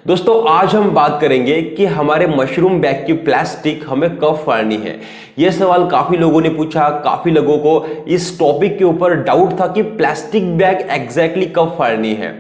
दोस्तों आज हम बात करेंगे कि हमारे मशरूम बैग की प्लास्टिक हमें कब फाड़नी है। यह सवाल काफी लोगों ने पूछा, काफी लोगों को इस टॉपिक के ऊपर डाउट था कि प्लास्टिक बैग एग्जैक्टली कब फाड़नी है।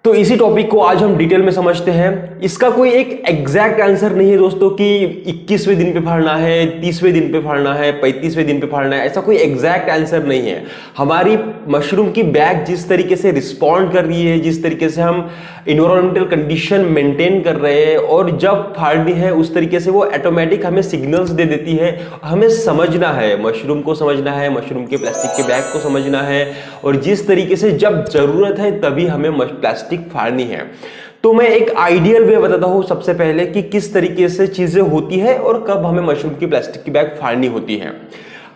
तो इसी टॉपिक को आज हम डिटेल में समझते हैं। इसका कोई एक एग्जैक्ट आंसर नहीं है दोस्तों कि 21वें दिन पे फाड़ना है, 30वें दिन पे फाड़ना है, 35वें दिन पे फाड़ना है, ऐसा कोई एग्जैक्ट आंसर नहीं है। हमारी मशरूम की बैग जिस तरीके से रिस्पॉन्ड कर रही है, जिस तरीके से हम इन्वायरमेंटल कंडीशन मेंटेन कर रहे हैं और जब फाड़नी है उस तरीके से वो ऑटोमेटिक हमें सिग्नल्स दे देती है। हमें समझना है, मशरूम को समझना है, मशरूम के प्लास्टिक के बैग को समझना है और जिस तरीके से जब जरूरत है तभी हमें प्लास्टिक फाड़नी है। तो मैं एक आइडियल वे बताता हूं सबसे पहले कि किस तरीके से चीजें होती है और कब हमें मशरूम की प्लास्टिक की बैग फाड़नी होती है।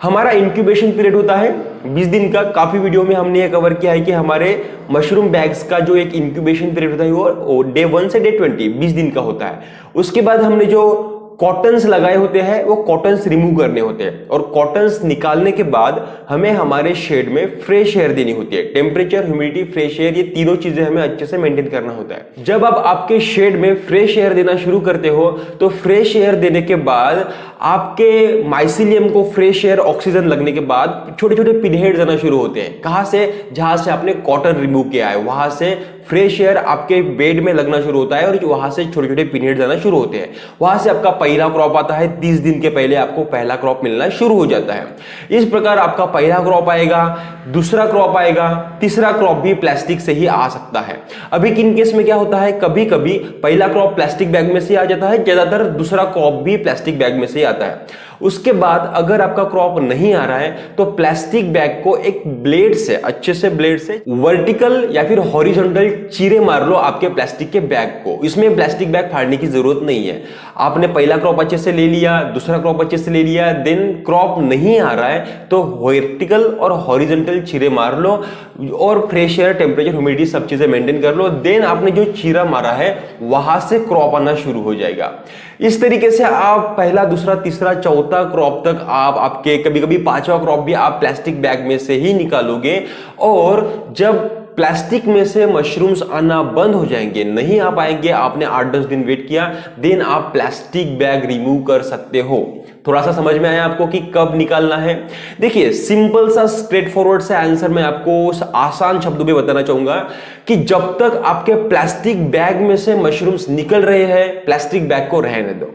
हमारा इंक्यूबेशन पीरियड होता है 20 दिन का। काफी वीडियो में हमने ये कवर किया है कि हमारे मशरूम बैग्स का जो एक इंक्यूबेशन पीरियड होता है वो डे 1 से डे 20 20 दिन का होता है। उसके बाद हमने जो कॉटन्स लगाए होते हैं वो कॉटन्स रिमूव करने होते हैं और कॉटन्स निकालने के बाद हमें हमारे शेड में फ्रेश एयर देनी होती है। टेम्परेचर, ह्यूमिडिटी, फ्रेश एयर, ये तीनों चीजें हमें अच्छे से मेंटेन करना होता है। जब आप आपके शेड में फ्रेश एयर देना शुरू करते हो तो फ्रेश एयर देने के बाद आपके माइसिलियम को फ्रेश एयर ऑक्सीजन लगने के बाद छोटे छोटे पिनहेड्स आना शुरू होते हैं। कहां से? जहां से आपने कॉटन रिमूव किया है वहां से फ्रेश एयर आपके बेड में लगना शुरू होता है और वहां से छोटे छोटे पिनहेड्स आना शुरू होते हैं। वहां से आपका पहला क्रॉप आता है। 30 दिन के पहले आपको पहला क्रॉप मिलना शुरू हो जाता है। इस प्रकार आपका पहला क्रॉप आएगा, दूसरा क्रॉप आएगा, तीसरा क्रॉप भी प्लास्टिक से ही आ सकता है। अभी किन केस में क्या होता है, कभी कभी पहला क्रॉप प्लास्टिक बैग में से आ जाता है, ज्यादातर दूसरा क्रॉप भी प्लास्टिक बैग में से आता है। उसके बाद अगर आपका क्रॉप नहीं आ रहा है तो प्लास्टिक बैग को एक ब्लेड से, अच्छे से ब्लेड से वर्टिकल या फिर हॉरिजॉन्टल चीरे मार लो आपके प्लास्टिक के बैग को। इसमें प्लास्टिक बैग फाड़ने की जरूरत नहीं है। आपने पहला क्रॉप अच्छे से ले लिया, दूसरा क्रॉप अच्छे से ले लिया, देन क्रॉप नहीं आ रहा है तो वर्टिकल और हॉरिजॉन्टल चीरे मार लो और फ्रेश एयर, टेम्परेचर, ह्यूमिडिटी सब चीजें मेंटेन कर लो। देन आपने जो चीरा मारा है वहां से क्रॉप आना शुरू हो जाएगा। इस तरीके से आप पहला, दूसरा, तीसरा, चौथा क्रॉप तक आप आपके कभी कभी पांचवा क्रॉप भी आप प्लास्टिक बैग में से ही निकालोगे और जब प्लास्टिक में से मशरूम्स आना बंद हो जाएंगे, नहीं आ पाएंगे, आपने 8-10 दिन वेट किया, देन आप प्लास्टिक बैग रिमूव कर सकते हो। थोड़ा सा समझ में आया आपको कि कब निकालना है? देखिए सिंपल सा स्ट्रेट फॉरवर्ड सा आंसर मैं आपको आसान शब्दों में बताना चाहूंगा कि जब तक आपके प्लास्टिक बैग में से मशरूम्स निकल रहे हैं प्लास्टिक बैग को रहने दो।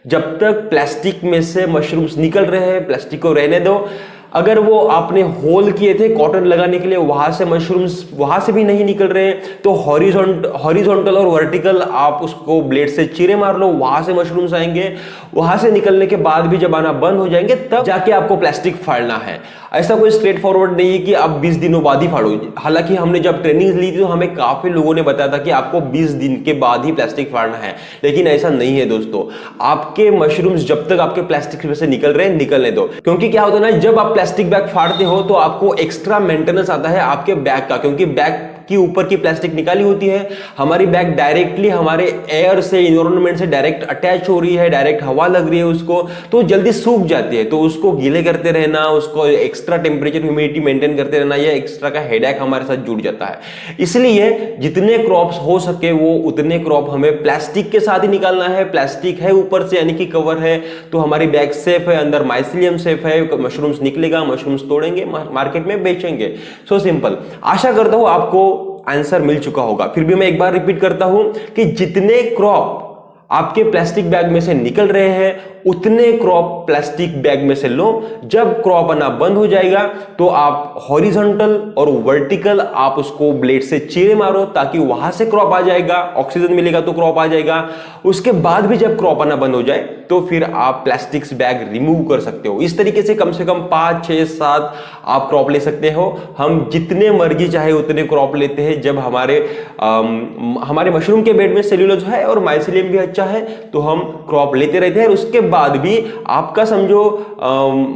जब तक प्लास्टिक में से मशरूम्स निकल रहे हैं प्लास्टिक को रहने दो। अगर वो आपने होल किए थे कॉटन लगाने के लिए वहां से मशरूम्स वहां से भी नहीं निकल रहे तो हॉरिजॉन्टल और वर्टिकल आप उसको ब्लेड से चीरे मार लो, वहां से मशरूम्स आएंगे। वहां से निकलने के बाद भी जब आना बंद हो जाएंगे तब जाके आपको प्लास्टिक फाड़ना है। ऐसा कोई स्ट्रेट फॉरवर्ड नहीं है कि आप 20 दिनों बाद ही फाड़ो। हालांकि हमने जब ट्रेनिंग ली थी तो हमें काफी लोगों ने बताया था कि आपको 20 दिन के बाद ही प्लास्टिक फाड़ना है, लेकिन ऐसा नहीं है दोस्तों। आपके मशरूम्स जब तक आपके प्लास्टिक में से निकल रहे हैं निकलने दो, क्योंकि क्या होता है ना, जब आप प्लास्टिक बैग फाड़ते हो तो आपको एक्स्ट्रा मेंटेनेंस आता है आपके बैग का, क्योंकि बैग की ऊपर की प्लास्टिक निकाली होती है। हमारी बैग डायरेक्टली हमारे एयर से, इन्वायरमेंट से डायरेक्ट अटैच हो रही है, डायरेक्ट हवा लग रही है उसको, तो जल्दी सूख जाती है। तो उसको गीले करते रहना, उसको एक्स्ट्रा टेम्परेचर, ह्यूमिडिटी मेंटेन करते रहना, ये एक्स्ट्रा का हेडेक हमारे साथ जुड़ जाता है। इसलिए जितने क्रॉप्स हो सके वो उतने क्रॉप हमें प्लास्टिक के साथ ही निकालना है। प्लास्टिक है ऊपर से यानी कि कवर है तो हमारी बैग सेफ है, अंदर माइसिलियम सेफ है, मशरूम्स निकलेगा, मशरूम्स तोड़ेंगे, मार्केट में बेचेंगे। So simple. आशा करता हूं आपको आंसर मिल चुका होगा। फिर भी मैं एक बार रिपीट करता हूं कि जितने क्रॉप आपके प्लास्टिक बैग में से निकल रहे हैं उतने क्रॉप प्लास्टिक बैग में से लो। जब क्रॉप आना बंद हो जाएगा तो आप हॉरिजॉन्टल और वर्टिकल आप उसको ब्लेड से चीरे मारो ताकि वहां से क्रॉप आ जाएगा, ऑक्सीजन मिलेगा तो क्रॉप आ जाएगा। उसके बाद भी जब क्रॉप आना बंद हो जाए तो फिर आप प्लास्टिक बैग रिमूव कर सकते हो। इस तरीके से कम 5, 6, 7 आप क्रॉप ले सकते हो। हम जितने मर्जी चाहे उतने क्रॉप लेते हैं। जब हमारे मशरूम के बेड में सेल्यूलोज है और माइसिलियम भी अच्छा है तो हम क्रॉप लेते रहते हैं। उसके बाद भी आपका समझो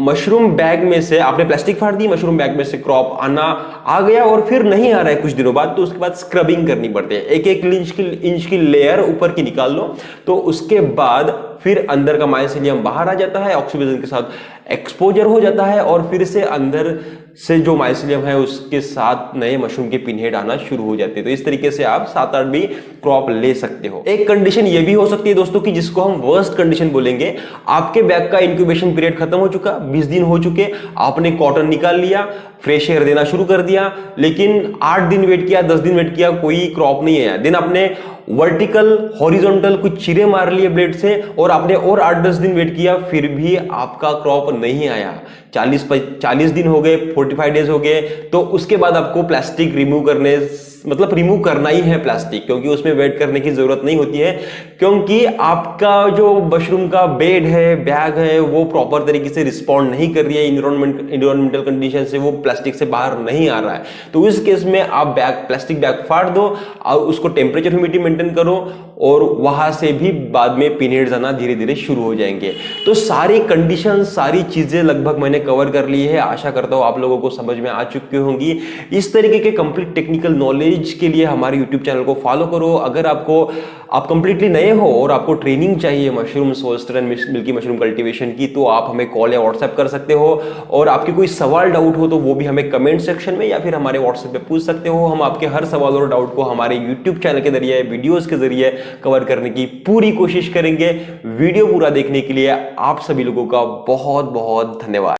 मशरूम बैग में से आपने प्लास्टिक फाड़ दी, मशरूम बैग में से क्रॉप आना आ गया और फिर नहीं आ रहा है कुछ दिनों बाद, तो उसके बाद स्क्रबिंग करनी पड़ती है। 1-1 इंच की लेयर ऊपर की निकाल लो, तो उसके बाद फिर अंदर का माइसेलियम बाहर आ जाता है, ऑक्सीजन के साथ एक्सपोजर हो जाता है और फिर से अंदर से जो माइसेलियम है उसके साथ नए मशरूम के पिनहेड आना शुरू हो जाते हैं। तो इस तरीके से आप 7-8 भी क्रॉप ले सकते हो। एक कंडीशन ये भी हो सकती है दोस्तों कि जिसको हम वर्स्ट कंडीशन बोलेंगे, आपके बैग का इंक्यूबेशन पीरियद खत्म हो चुका, 20 दिन हो चुके, आपने कॉटन निकाल लिया, फ्रेश एयर देना शुरू कर दिया, लेकिन 8 दिन वेट किया, 10 दिन वेट किया, कोई क्रॉप नहीं आया। दिन आपने वर्टिकल हॉरिजॉन्टल कुछ चिरे मार लिए ब्लेड से और आपने और 8-10 दिन वेट किया, फिर भी आपका क्रॉप नहीं आया। 40 दिन हो गए, 45 डेज हो गए, तो उसके बाद आपको प्लास्टिक रिमूव करना ही है प्लास्टिक, क्योंकि उसमें वेट करने की जरूरत नहीं होती है, क्योंकि आपका जो मशरूम का बेड है, बैग है, वो प्रॉपर तरीके से रिस्पॉन्ड नहीं कर रही है इन्वायरमेंटल कंडीशन से, वो प्लास्टिक से बाहर नहीं आ रहा है। तो इस केस में आप प्लास्टिक बैग फाड़ दो और उसको टेम्परेचर ह्यूमिडिटी मेंटेन करो और वहां से भी बाद में पिनहेड्स आना धीरे धीरे शुरू हो जाएंगे। तो सारी कंडीशन, सारी चीजें लगभग मैंने कवर कर ली है। आशा करता हूं आप लोगों को समझ में आ चुकी होंगी। इस तरीके के कंप्लीट टेक्निकल नॉलेज के लिए हमारे यूट्यूब चैनल को फॉलो करो। अगर आप कंप्लीटली नए हो और आपको ट्रेनिंग चाहिए मशरूम सोल्स्टर एंड मिल्की मशरूम कल्टीवेशन की, तो आप हमें कॉल या व्हाट्सएप कर सकते हो। और आपके कोई सवाल डाउट हो तो वो भी हमें कमेंट सेक्शन में या फिर हमारे व्हाट्सएप पे पूछ सकते हो। हम आपके हर सवाल और डाउट को हमारे यूट्यूब चैनल के जरिए, वीडियोस के जरिए कवर करने की पूरी कोशिश करेंगे। वीडियो पूरा देखने के लिए आप सभी लोगों का बहुत बहुत धन्यवाद।